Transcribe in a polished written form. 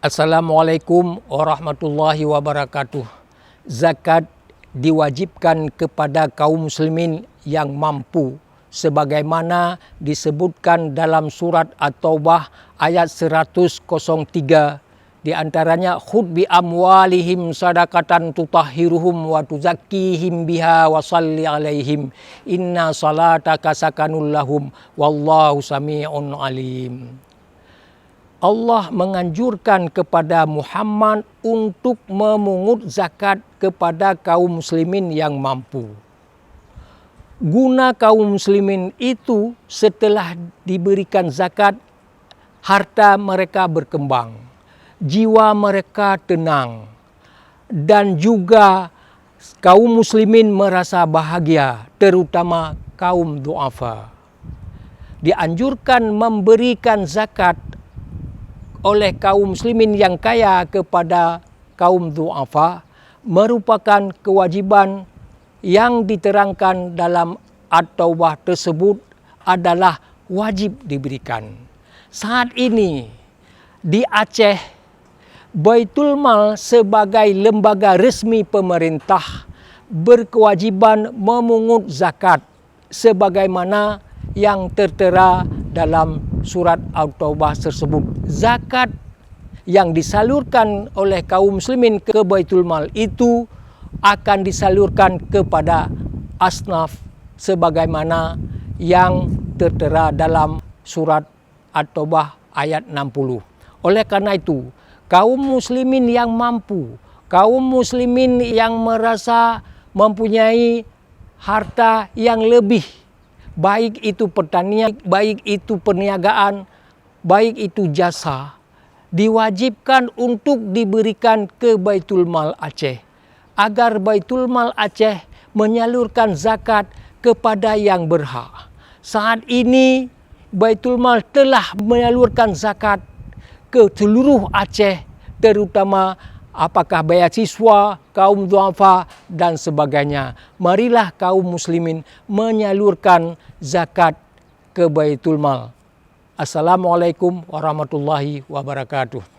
Assalamualaikum warahmatullahi wabarakatuh. Zakat diwajibkan kepada kaum muslimin yang mampu sebagaimana disebutkan dalam surat At-Taubah ayat 103, di antaranya khudh bi amwalihim sadaqatan tutahhiruhum wa tuzakkihim biha wa shalli alaihim inna salataka sakanul lahum wallahu sami'un alim. Allah menganjurkan kepada Muhammad untuk memungut zakat kepada kaum muslimin yang mampu. Guna kaum muslimin itu setelah diberikan zakat, harta mereka berkembang, jiwa mereka tenang, dan juga kaum muslimin merasa bahagia, terutama kaum du'afa. Dianjurkan memberikan zakat oleh kaum muslimin yang kaya kepada kaum du'afa merupakan kewajiban yang diterangkan dalam At-Taubah tersebut adalah wajib diberikan. Saat ini di Aceh, Baitul Mal sebagai lembaga resmi pemerintah berkewajiban memungut zakat sebagaimana yang tertera dalam surat At-Taubah tersebut. Zakat yang disalurkan oleh kaum muslimin ke Baitul Mal itu akan disalurkan kepada asnaf sebagaimana yang tertera dalam surat At-Taubah ayat 60. Oleh karena itu, kaum muslimin yang mampu, kaum muslimin yang merasa mempunyai harta yang lebih, baik itu pertanian, baik itu perniagaan, baik itu jasa, diwajibkan untuk diberikan ke Baitul Mal Aceh, agar Baitul Mal Aceh menyalurkan zakat kepada yang berhak. Saat ini Baitul Mal telah menyalurkan zakat ke seluruh Aceh, terutama apakah beasiswa, kaum duafa, dan sebagainya. Marilah kaum muslimin menyalurkan zakat ke Baitul Mal. Assalamualaikum warahmatullahi wabarakatuh.